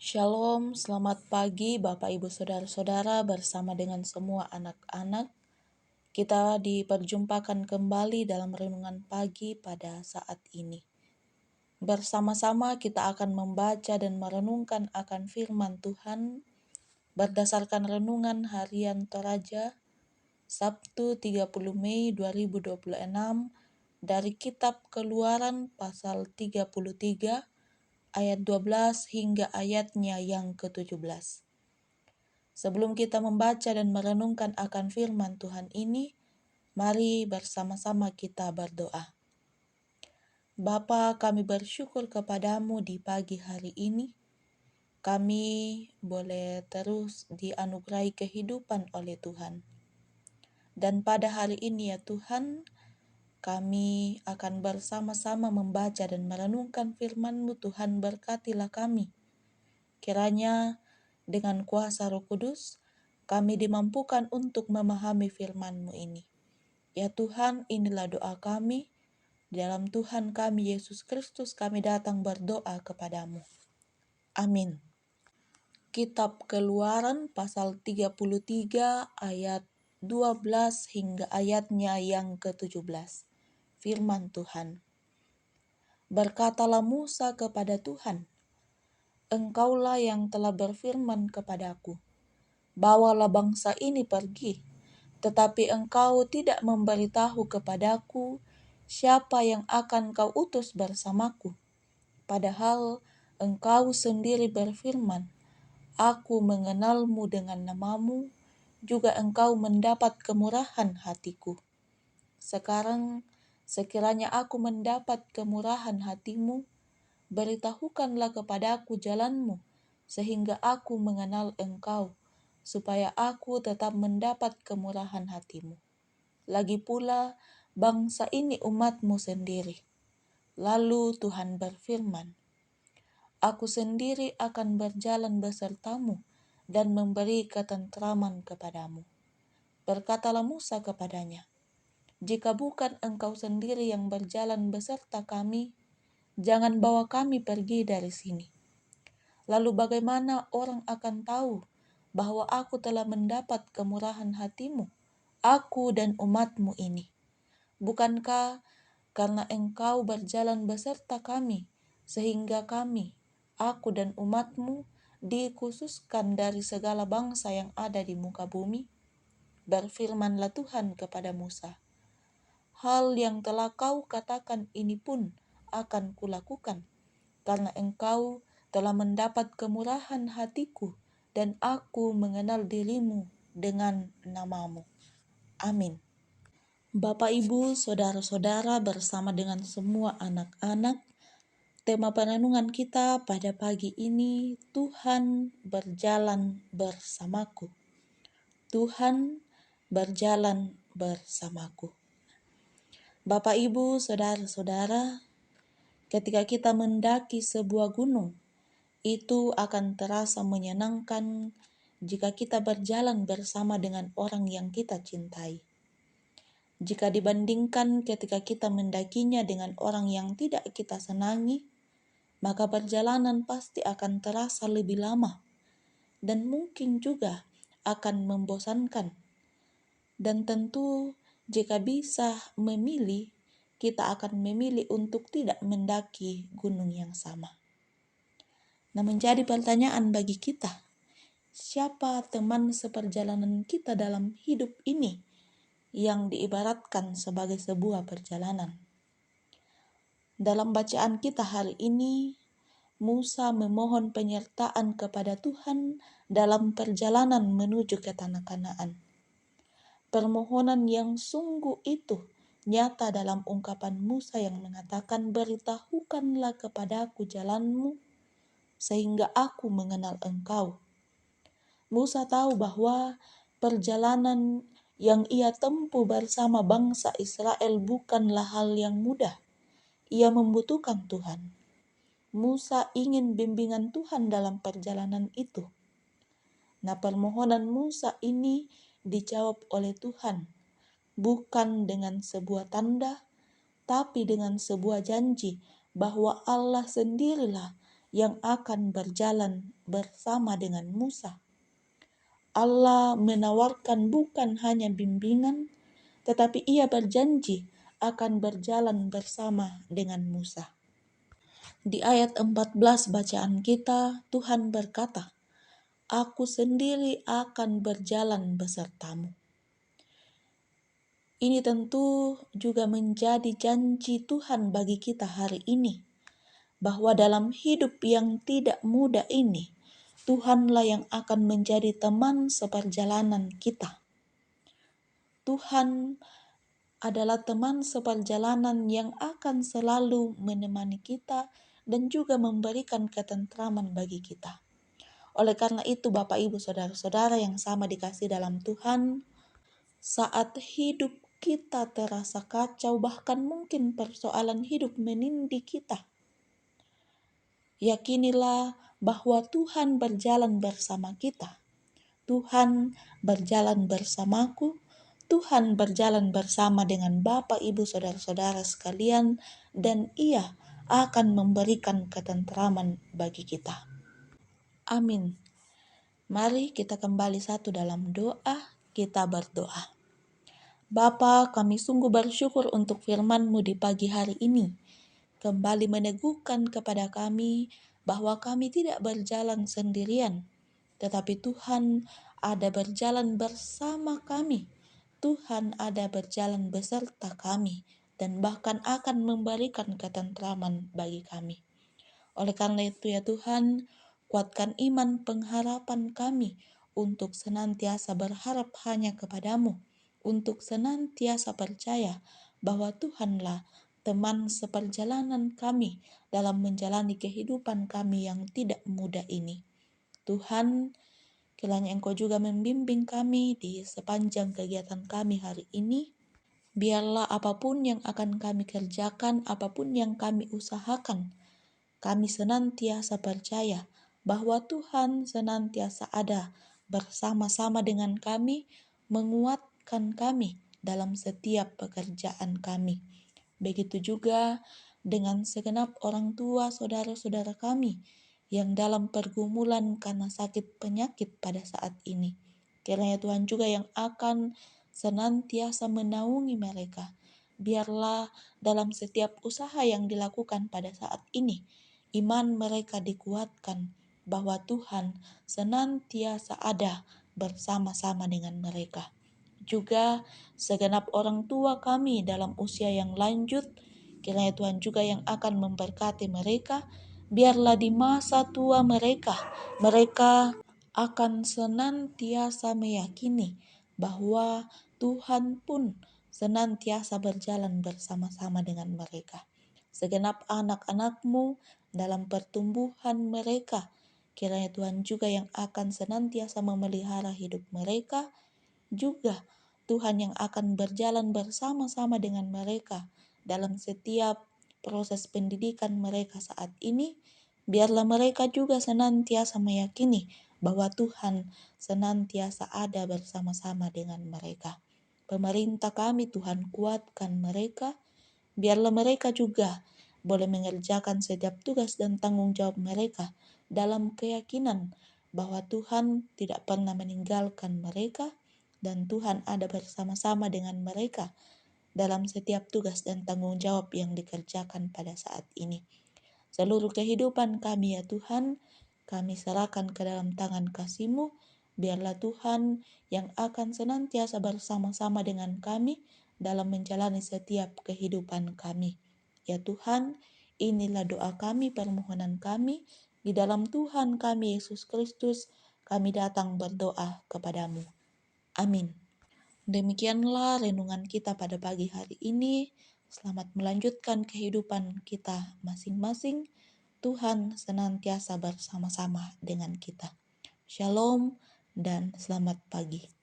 Shalom, selamat pagi Bapak Ibu Saudara-saudara bersama dengan semua anak-anak. Kita diperjumpakan kembali dalam renungan pagi pada saat ini. Bersama-sama kita akan membaca dan merenungkan akan firman Tuhan berdasarkan renungan harian Toraja Sabtu 30 Mei 2026 dari kitab Keluaran pasal 33 ayat 12 hingga ayatnya yang ke-17. Sebelum kita membaca dan merenungkan akan firman Tuhan ini, mari bersama-sama kita berdoa. Bapa, kami bersyukur kepadamu di pagi hari ini. Kami boleh terus dianugerahi kehidupan oleh Tuhan. Dan pada hari ini ya Tuhan, kami akan bersama-sama membaca dan merenungkan firman-Mu. Tuhan, berkatilah kami. Kiranya dengan kuasa Roh Kudus, kami dimampukan untuk memahami firman-Mu ini. Ya Tuhan, inilah doa kami. Dalam Tuhan kami, Yesus Kristus, kami datang berdoa kepadamu. Amin. Kitab Keluaran pasal 33 ayat 12 hingga ayatnya yang ke-17. Firman Tuhan. Berkatalah Musa kepada Tuhan, Engkaulah yang telah berfirman kepadaku, bawalah bangsa ini pergi, tetapi engkau tidak memberitahu kepadaku siapa yang akan kau utus bersamaku. Padahal engkau sendiri berfirman, aku mengenalmu dengan namamu, juga engkau mendapat kemurahan hatiku. Sekarang sekiranya aku mendapat kemurahan hatimu, beritahukanlah kepadaku jalanmu, sehingga aku mengenal engkau, supaya aku tetap mendapat kemurahan hatimu. Lagi pula, bangsa ini umatmu sendiri. Lalu Tuhan berfirman, aku sendiri akan berjalan besertamu dan memberi ketentraman kepadamu. Berkatalah Musa kepadanya, jika bukan engkau sendiri yang berjalan beserta kami, jangan bawa kami pergi dari sini. Lalu bagaimana orang akan tahu bahwa aku telah mendapat kemurahan hatimu, aku dan umatmu ini? Bukankah karena engkau berjalan beserta kami, sehingga kami, aku dan umatmu, dikhususkan dari segala bangsa yang ada di muka bumi? Berfirmanlah Tuhan kepada Musa, hal yang telah kau katakan ini pun akan kulakukan, karena engkau telah mendapat kemurahan hatiku, dan aku mengenal dirimu dengan namamu. Amin. Bapak, Ibu, Saudara-saudara bersama dengan semua anak-anak, tema perenungan kita pada pagi ini, Tuhan berjalan bersamaku. Tuhan berjalan bersamaku. Bapak, Ibu, Saudara-saudara, ketika kita mendaki sebuah gunung, itu akan terasa menyenangkan jika kita berjalan bersama dengan orang yang kita cintai. Jika dibandingkan ketika kita mendakinya dengan orang yang tidak kita senangi, maka perjalanan pasti akan terasa lebih lama dan mungkin juga akan membosankan. Dan tentu jika bisa memilih, kita akan memilih untuk tidak mendaki gunung yang sama. Nah, menjadi pertanyaan bagi kita, siapa teman seperjalanan kita dalam hidup ini yang diibaratkan sebagai sebuah perjalanan? Dalam bacaan kita hari ini, Musa memohon penyertaan kepada Tuhan dalam perjalanan menuju ke tanah Kanaan. Permohonan yang sungguh itu nyata dalam ungkapan Musa yang mengatakan, beritahukanlah kepadaku jalanmu, sehingga aku mengenal engkau. Musa tahu bahwa perjalanan yang ia tempuh bersama bangsa Israel bukanlah hal yang mudah. Ia membutuhkan Tuhan. Musa ingin bimbingan Tuhan dalam perjalanan itu. Nah, permohonan Musa ini dijawab oleh Tuhan, bukan dengan sebuah tanda, tapi dengan sebuah janji bahwa Allah sendirilah yang akan berjalan bersama dengan Musa. Allah menawarkan bukan hanya bimbingan, tetapi Ia berjanji akan berjalan bersama dengan Musa. Di ayat 14 bacaan kita, Tuhan berkata, "Aku sendiri akan berjalan besertamu." Ini tentu juga menjadi janji Tuhan bagi kita hari ini, bahwa dalam hidup yang tidak mudah ini, Tuhanlah yang akan menjadi teman seperjalanan kita. Tuhan adalah teman seperjalanan yang akan selalu menemani kita dan juga memberikan ketentraman bagi kita. Oleh karena itu, Bapak, Ibu, Saudara-saudara yang sama dikasih dalam Tuhan, saat hidup kita terasa kacau, bahkan mungkin persoalan hidup menindih kita, yakinilah bahwa Tuhan berjalan bersama kita. Tuhan berjalan bersamaku, Tuhan berjalan bersama dengan Bapak, Ibu, Saudara-saudara sekalian, dan Ia akan memberikan ketentraman bagi kita. Amin. Mari kita kembali satu dalam doa, kita berdoa. Bapa, kami sungguh bersyukur untuk firman-Mu di pagi hari ini. Kembali meneguhkan kepada kami bahwa kami tidak berjalan sendirian, tetapi Tuhan ada berjalan bersama kami. Tuhan ada berjalan beserta kami dan bahkan akan memberikan ketentraman bagi kami. Oleh karena itu ya Tuhan, kuatkan iman pengharapan kami untuk senantiasa berharap hanya kepadamu, untuk senantiasa percaya bahwa Tuhanlah teman seperjalanan kami dalam menjalani kehidupan kami yang tidak mudah ini. Tuhan, kiranya Engkau juga membimbing kami di sepanjang kegiatan kami hari ini. Biarlah apapun yang akan kami kerjakan, apapun yang kami usahakan, kami senantiasa percaya bahwa Tuhan senantiasa ada bersama-sama dengan kami, menguatkan kami dalam setiap pekerjaan kami. Begitu juga dengan segenap orang tua saudara-saudara kami yang dalam pergumulan karena sakit penyakit pada saat ini. Kiranya Tuhan juga yang akan senantiasa menaungi mereka. Biarlah dalam setiap usaha yang dilakukan pada saat ini, iman mereka dikuatkan bahwa Tuhan senantiasa ada bersama-sama dengan mereka. Juga segenap orang tua kami dalam usia yang lanjut, kiranya Tuhan juga yang akan memberkati mereka. Biarlah di masa tua mereka akan senantiasa meyakini bahwa Tuhan pun senantiasa berjalan bersama-sama dengan mereka. Segenap anak-anak-Mu dalam pertumbuhan mereka, kiranya Tuhan juga yang akan senantiasa memelihara hidup mereka, juga Tuhan yang akan berjalan bersama-sama dengan mereka dalam setiap proses pendidikan mereka saat ini. Biarlah mereka juga senantiasa meyakini bahwa Tuhan senantiasa ada bersama-sama dengan mereka. Pemerintah kami, Tuhan kuatkan mereka. Biarlah mereka juga boleh mengerjakan setiap tugas dan tanggung jawab mereka dalam keyakinan bahwa Tuhan tidak pernah meninggalkan mereka dan Tuhan ada bersama-sama dengan mereka dalam setiap tugas dan tanggung jawab yang dikerjakan pada saat ini. Seluruh kehidupan kami ya Tuhan, kami serahkan ke dalam tangan kasih-Mu. Biarlah Tuhan yang akan senantiasa bersama-sama dengan kami dalam menjalani setiap kehidupan kami. Ya Tuhan, inilah doa kami, permohonan kami. Di dalam Tuhan kami Yesus Kristus, kami datang berdoa kepadamu. Amin. Demikianlah renungan kita pada pagi hari ini. Selamat melanjutkan kehidupan kita masing-masing. Tuhan senantiasa bersama-sama dengan kita. Shalom dan selamat pagi.